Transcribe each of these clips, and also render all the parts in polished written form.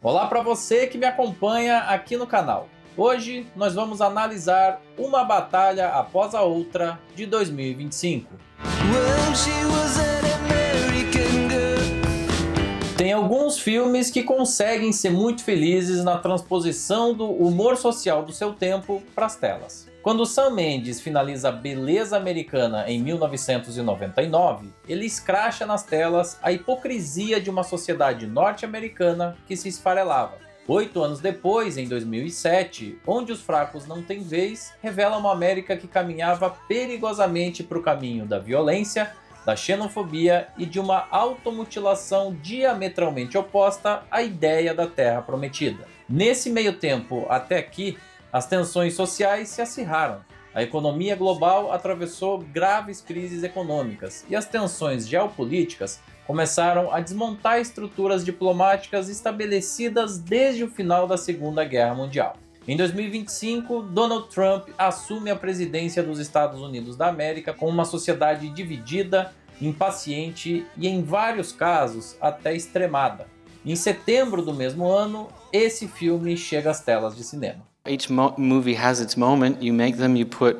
Olá para você que me acompanha aqui no canal. Hoje nós vamos analisar uma batalha após a outra de 2025. Tem alguns filmes que conseguem ser muito felizes na transposição do humor social do seu tempo para as telas. Quando Sam Mendes finaliza Beleza Americana em 1999, ele escracha nas telas a hipocrisia de uma sociedade norte-americana que se esfarelava. 8 anos depois, em 2007, Onde os Fracos Não Têm Vez, revela uma América que caminhava perigosamente para o caminho da violência, da xenofobia e de uma automutilação diametralmente oposta à ideia da Terra Prometida. Nesse meio tempo, até aqui, as tensões sociais se acirraram. A economia global atravessou graves crises econômicas e as tensões geopolíticas começaram a desmontar estruturas diplomáticas estabelecidas desde o final da Segunda Guerra Mundial. Em 2025, Donald Trump assume a presidência dos Estados Unidos da América com uma sociedade dividida, impaciente e, em vários casos, até extremada. Em setembro do mesmo ano, esse filme chega às telas de cinema. Each movie has its moment. You make them, you put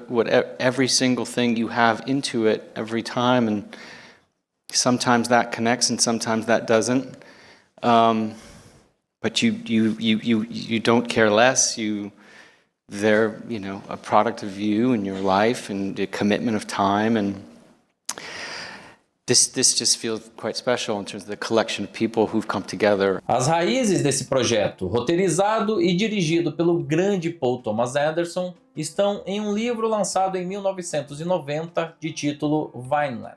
every single thing you have into it every time, and sometimes that connects and sometimes that doesn't. But you don't care less. They're a product of you and your life and the commitment of time, and This just feels quite special in terms of the collection of people who've come together. As raízes desse projeto, roteirizado e dirigido pelo grande Paul Thomas Anderson, estão em um livro lançado em 1990 de título Vineland.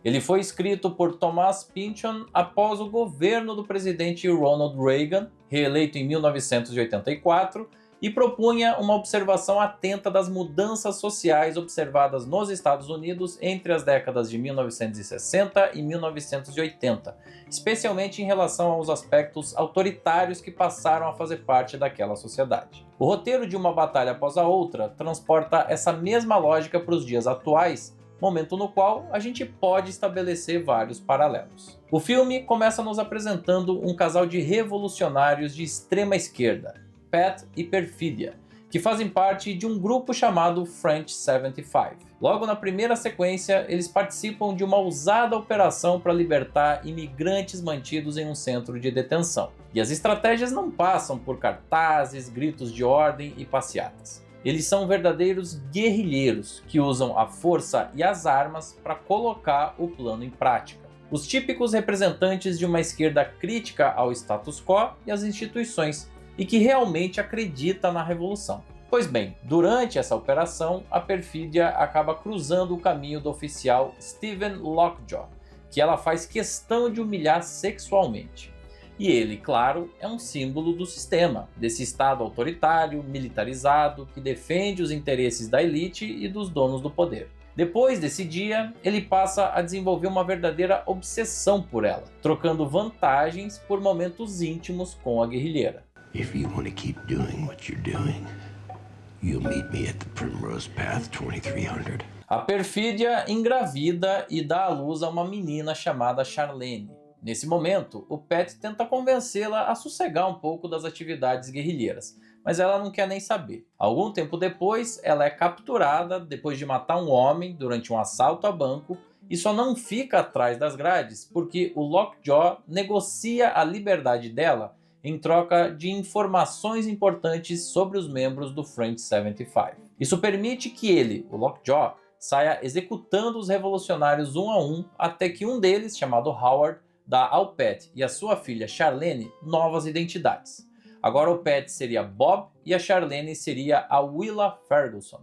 Ele foi escrito por Thomas Pynchon após o governo do presidente Ronald Reagan, reeleito em 1984, e propunha uma observação atenta das mudanças sociais observadas nos Estados Unidos entre as décadas de 1960 e 1980, especialmente em relação aos aspectos autoritários que passaram a fazer parte daquela sociedade. O roteiro de Uma Batalha Após a Outra transporta essa mesma lógica para os dias atuais, momento no qual a gente pode estabelecer vários paralelos. O filme começa nos apresentando um casal de revolucionários de extrema esquerda, Pat e Perfidia, que fazem parte de um grupo chamado French 75. Logo na primeira sequência, eles participam de uma ousada operação para libertar imigrantes mantidos em um centro de detenção. E as estratégias não passam por cartazes, gritos de ordem e passeatas. Eles são verdadeiros guerrilheiros que usam a força e as armas para colocar o plano em prática. Os típicos representantes de uma esquerda crítica ao status quo e às instituições, e que realmente acredita na revolução. Pois bem, durante essa operação, a Perfídia acaba cruzando o caminho do oficial Stephen Lockjaw, que ela faz questão de humilhar sexualmente. E ele, claro, é um símbolo do sistema, desse estado autoritário, militarizado, que defende os interesses da elite e dos donos do poder. Depois desse dia, ele passa a desenvolver uma verdadeira obsessão por ela, trocando vantagens por momentos íntimos com a guerrilheira. If you want to keep doing what you're doing, you'll meet me at the Primrose Path 2300. A Perfídia engravida e dá à luz a uma menina chamada Charlene. Nesse momento, o Pat tenta convencê-la a sossegar um pouco das atividades guerrilheiras, mas ela não quer nem saber. Algum tempo depois, ela é capturada depois de matar um homem durante um assalto a banco e só não fica atrás das grades porque o Lockjaw negocia a liberdade dela em troca de informações importantes sobre os membros do French 75. Isso permite que ele, o Lockjaw, saia executando os revolucionários um a um até que um deles, chamado Howard, dá ao Pat e a sua filha Charlene novas identidades. Agora o Pat seria Bob e a Charlene seria a Willa Ferguson.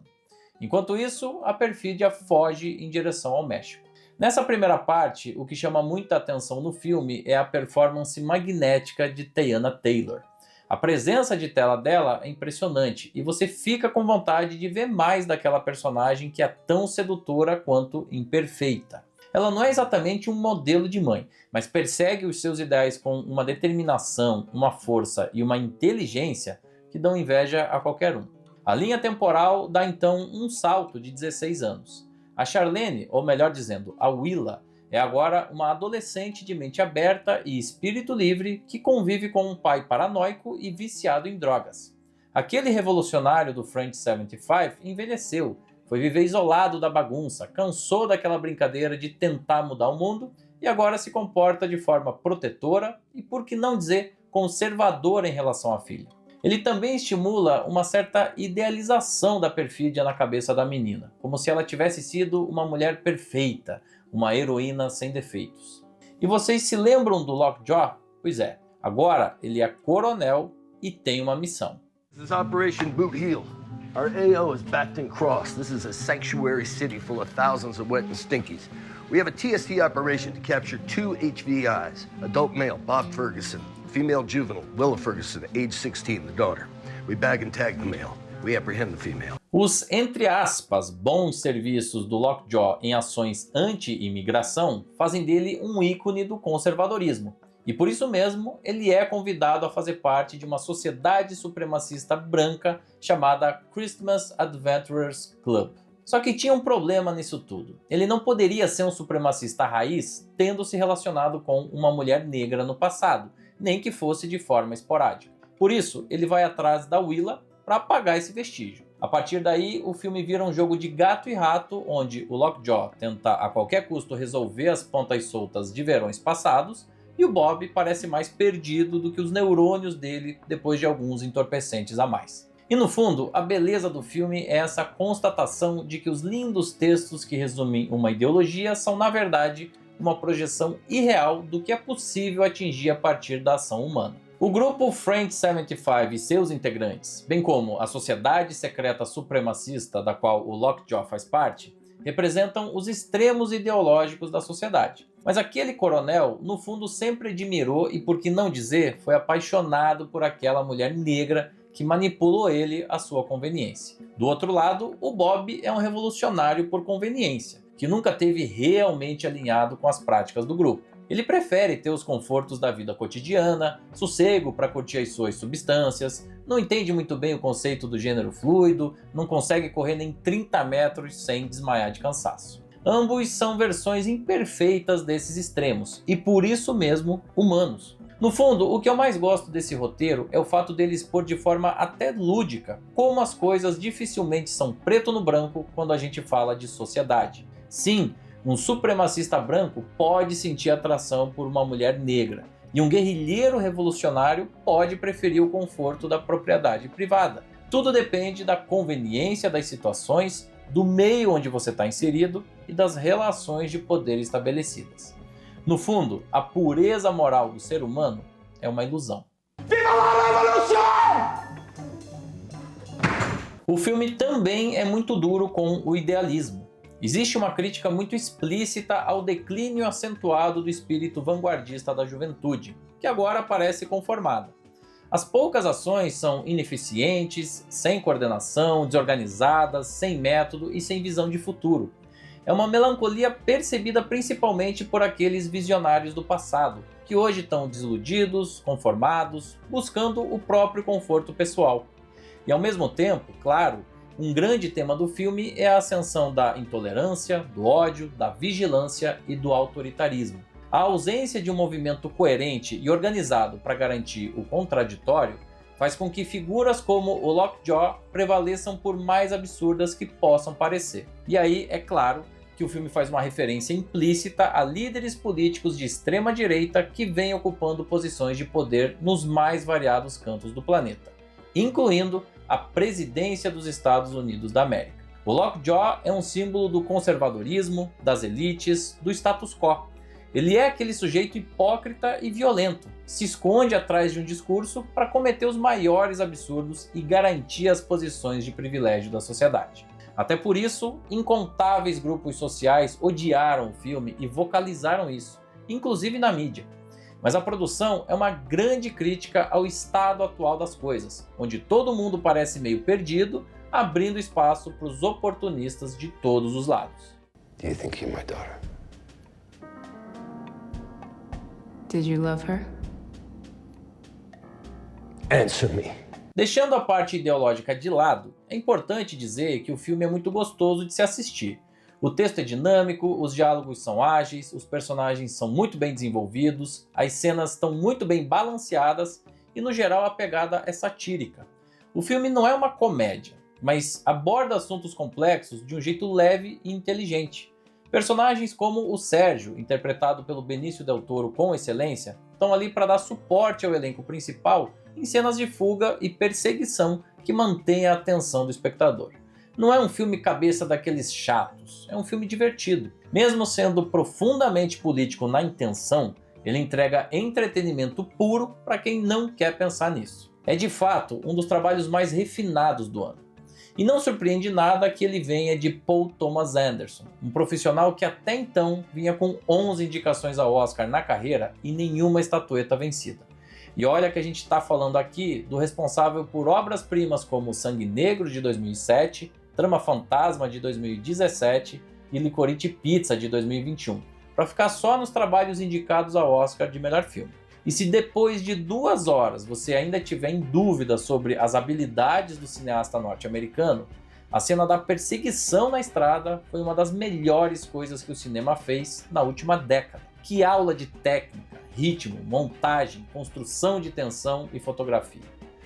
Enquanto isso, a Perfídia foge em direção ao México. Nessa primeira parte, o que chama muita atenção no filme é a performance magnética de Teyana Taylor. A presença de tela dela é impressionante e você fica com vontade de ver mais daquela personagem que é tão sedutora quanto imperfeita. Ela não é exatamente um modelo de mãe, mas persegue os seus ideais com uma determinação, uma força e uma inteligência que dão inveja a qualquer um. A linha temporal dá então um salto de 16 anos. A Charlene, ou melhor dizendo, a Willa, é agora uma adolescente de mente aberta e espírito livre que convive com um pai paranoico e viciado em drogas. Aquele revolucionário do French 75 envelheceu, foi viver isolado da bagunça, cansou daquela brincadeira de tentar mudar o mundo e agora se comporta de forma protetora e, por que não dizer, conservadora em relação à filha. Ele também estimula uma certa idealização da perfídia na cabeça da menina, como se ela tivesse sido uma mulher perfeita, uma heroína sem defeitos. E vocês se lembram do Lockjaw? Pois é, agora ele é coronel e tem uma missão. This is Operation Boot Heel. Our AO is Bacton Cross. This is a sanctuary city full of thousands of wet and stinkies. We have a TST operation to capture 2 HVIs. Adult male, Bob Ferguson. Female juvenile, Willa Ferguson, age 16, the daughter. We bag and tag the male. We apprehend the female. Os, entre aspas, bons serviços do Lockjaw em ações anti-imigração fazem dele um ícone do conservadorismo. E por isso mesmo, ele é convidado a fazer parte de uma sociedade supremacista branca chamada Christmas Adventurers Club. Só que tinha um problema nisso tudo. Ele não poderia ser um supremacista raiz tendo se relacionado com uma mulher negra no passado, nem que fosse de forma esporádica. Por isso, ele vai atrás da Willa para apagar esse vestígio. A partir daí, o filme vira um jogo de gato e rato, onde o Lockjaw tenta a qualquer custo resolver as pontas soltas de verões passados, e o Bob parece mais perdido do que os neurônios dele depois de alguns entorpecentes a mais. E no fundo, a beleza do filme é essa constatação de que os lindos textos que resumem uma ideologia são, na verdade, uma projeção irreal do que é possível atingir a partir da ação humana. O grupo French 75 e seus integrantes, bem como a sociedade secreta supremacista da qual o Lockjaw faz parte, representam os extremos ideológicos da sociedade. Mas aquele coronel, no fundo, sempre admirou e, por que não dizer, foi apaixonado por aquela mulher negra que manipulou ele à sua conveniência. Do outro lado, o Bob é um revolucionário por conveniência, que nunca teve realmente alinhado com as práticas do grupo. Ele prefere ter os confortos da vida cotidiana, sossego para curtir as suas substâncias, não entende muito bem o conceito do gênero fluido, não consegue correr nem 30 metros sem desmaiar de cansaço. Ambos são versões imperfeitas desses extremos, e por isso mesmo humanos. No fundo, o que eu mais gosto desse roteiro é o fato dele expor de forma até lúdica como as coisas dificilmente são preto no branco quando a gente fala de sociedade. Sim, um supremacista branco pode sentir atração por uma mulher negra, e um guerrilheiro revolucionário pode preferir o conforto da propriedade privada. Tudo depende da conveniência das situações, do meio onde você está inserido e das relações de poder estabelecidas. No fundo, a pureza moral do ser humano é uma ilusão. Viva a revolução! O filme também é muito duro com o idealismo. Existe uma crítica muito explícita ao declínio acentuado do espírito vanguardista da juventude, que agora parece conformada. As poucas ações são ineficientes, sem coordenação, desorganizadas, sem método e sem visão de futuro. É uma melancolia percebida principalmente por aqueles visionários do passado, que hoje estão desiludidos, conformados, buscando o próprio conforto pessoal. E ao mesmo tempo, claro, um grande tema do filme é a ascensão da intolerância, do ódio, da vigilância e do autoritarismo. A ausência de um movimento coerente e organizado para garantir o contraditório faz com que figuras como o Lockjaw prevaleçam por mais absurdas que possam parecer. E aí, é claro, que o filme faz uma referência implícita a líderes políticos de extrema direita que vêm ocupando posições de poder nos mais variados cantos do planeta, incluindo a presidência dos Estados Unidos da América. O Lockjaw é um símbolo do conservadorismo, das elites, do status quo. Ele é aquele sujeito hipócrita e violento, que se esconde atrás de um discurso para cometer os maiores absurdos e garantir as posições de privilégio da sociedade. Até por isso, incontáveis grupos sociais odiaram o filme e vocalizaram isso, inclusive na mídia. Mas a produção é uma grande crítica ao estado atual das coisas, onde todo mundo parece meio perdido, abrindo espaço para os oportunistas de todos os lados. Do you think you're my daughter? Did you love her? Answer me. Deixando a parte ideológica de lado, é importante dizer que o filme é muito gostoso de se assistir. O texto é dinâmico, os diálogos são ágeis, os personagens são muito bem desenvolvidos, as cenas estão muito bem balanceadas e, no geral, a pegada é satírica. O filme não é uma comédia, mas aborda assuntos complexos de um jeito leve e inteligente. Personagens como o Sérgio, interpretado pelo Benício Del Toro com excelência, estão ali para dar suporte ao elenco principal em cenas de fuga e perseguição que mantêm a atenção do espectador. Não é um filme cabeça daqueles chatos, é um filme divertido. Mesmo sendo profundamente político na intenção, ele entrega entretenimento puro para quem não quer pensar nisso. É de fato um dos trabalhos mais refinados do ano. E não surpreende nada que ele venha de Paul Thomas Anderson, um profissional que até então vinha com 11 indicações ao Oscar na carreira e nenhuma estatueta vencida. E olha que a gente está falando aqui do responsável por obras-primas como Sangue Negro de 2007, Trama Fantasma de 2017 e Licorice Pizza de 2021, para ficar só nos trabalhos indicados ao Oscar de melhor filme. E se depois de 2 horas você ainda tiver em dúvida sobre as habilidades do cineasta norte-americano, a cena da perseguição na estrada foi uma das melhores coisas que o cinema fez na última década. Que aula de técnica, ritmo, montagem, construção de tensão e fotografia.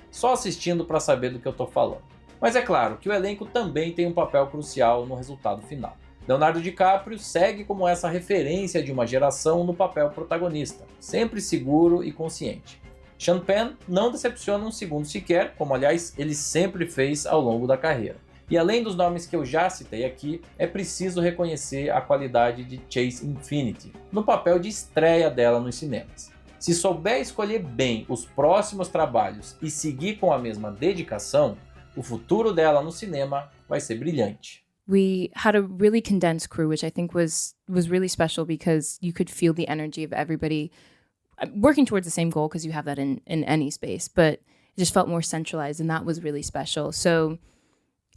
Só assistindo para saber do que eu estou falando. Mas é claro que o elenco também tem um papel crucial no resultado final. Leonardo DiCaprio segue como essa referência de uma geração no papel protagonista, sempre seguro e consciente. Sean Penn não decepciona um segundo sequer, como aliás ele sempre fez ao longo da carreira. E além dos nomes que eu já citei aqui, é preciso reconhecer a qualidade de Chase Infinity, no papel de estreia dela nos cinemas. Se souber escolher bem os próximos trabalhos e seguir com a mesma dedicação, o futuro dela no cinema vai ser brilhante. We had a really condensed crew, which I think was really special because you could feel the energy of everybody working towards the same goal, because you have that in any space, but it just felt more centralized, and that was really special. So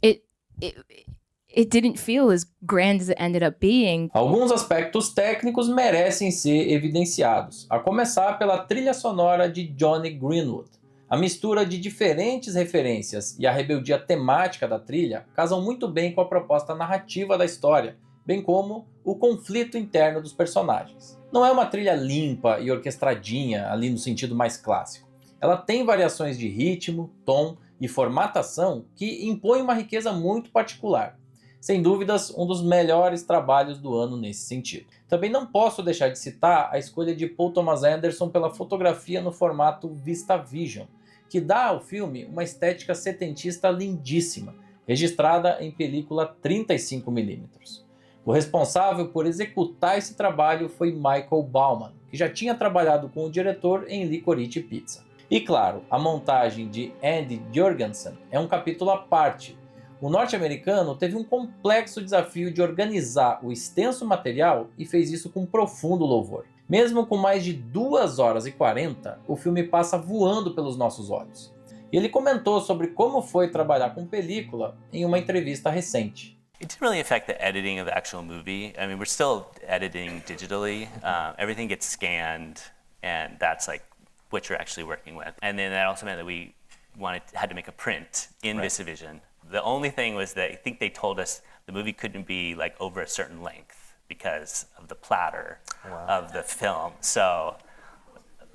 it didn't feel as grand as it ended up being. Alguns aspectos técnicos merecem ser evidenciados, a começar pela trilha sonora de Jonny Greenwood. A mistura de diferentes referências e a rebeldia temática da trilha casam muito bem com a proposta narrativa da história, bem como o conflito interno dos personagens. Não é uma trilha limpa e orquestradinha, ali no sentido mais clássico. Ela tem variações de ritmo, tom e formatação que impõem uma riqueza muito particular. Sem dúvidas, um dos melhores trabalhos do ano nesse sentido. Também não posso deixar de citar a escolha de Paul Thomas Anderson pela fotografia no formato VistaVision, que dá ao filme uma estética setentista lindíssima, registrada em película 35mm. O responsável por executar esse trabalho foi Michael Bauman, que já tinha trabalhado com o diretor em Licorice Pizza. E claro, a montagem de Andy Jorgensen é um capítulo à parte. O norte-americano teve um complexo desafio de organizar o extenso material e fez isso com profundo louvor. Mesmo com mais de 2 horas e 40, o filme passa voando pelos nossos olhos. E ele comentou sobre como foi trabalhar com película em uma entrevista recente. It didn't really affect the editing of the actual movie. I mean, we're still editing digitally. Everything gets scanned, and that's like what you're actually working with. And then that also meant that we had to make a print in VistaVision. The only thing was that I think they told us the movie couldn't be like over a certain length because of the platter of the film. So,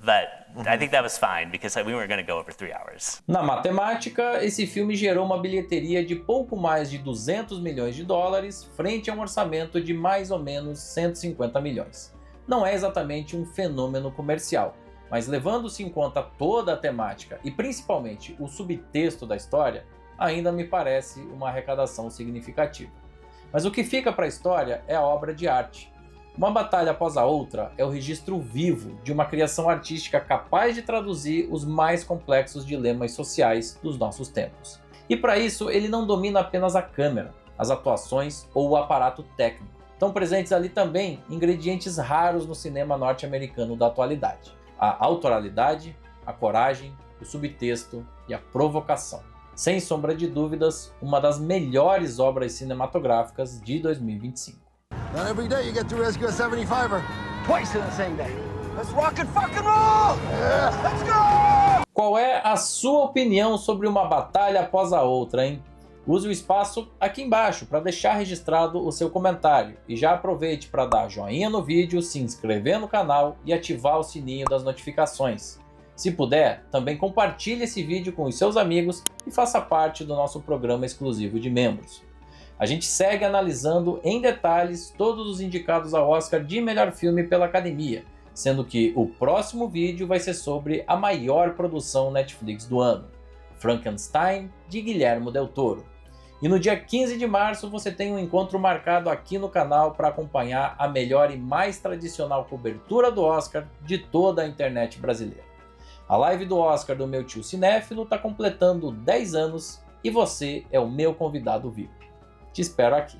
but I think that was fine because we weren't going to go over 3 hours. Na matemática, esse filme gerou uma bilheteria de pouco mais de 200 milhões de dólares frente a um orçamento de mais ou menos 150 milhões. Não é exatamente um fenômeno comercial, mas levando-se em conta toda a temática e principalmente o subtexto da história, ainda me parece uma arrecadação significativa. Mas o que fica para a história é a obra de arte. Uma batalha após a outra é o registro vivo de uma criação artística capaz de traduzir os mais complexos dilemas sociais dos nossos tempos. E para isso ele não domina apenas a câmera, as atuações ou o aparato técnico. Estão presentes ali também ingredientes raros no cinema norte-americano da atualidade: a autoralidade, a coragem, o subtexto e a provocação. Sem sombra de dúvidas, uma das melhores obras cinematográficas de 2025. Not every day you get to rescue a 75er. Twice in the same day. Let's rock and fucking roll! Yeah, let's go! Qual é a sua opinião sobre uma batalha após a outra, hein? Use o espaço aqui embaixo para deixar registrado o seu comentário e já aproveite para dar joinha no vídeo, se inscrever no canal e ativar o sininho das notificações. Se puder, também compartilhe esse vídeo com os seus amigos e faça parte do nosso programa exclusivo de membros. A gente segue analisando em detalhes todos os indicados ao Oscar de melhor filme pela Academia, sendo que o próximo vídeo vai ser sobre a maior produção Netflix do ano, Frankenstein, de Guillermo del Toro. E no dia 15 de março você tem um encontro marcado aqui no canal para acompanhar a melhor e mais tradicional cobertura do Oscar de toda a internet brasileira. A live do Oscar do meu tio cinéfilo está completando 10 anos e você é o meu convidado VIP. Te espero aqui.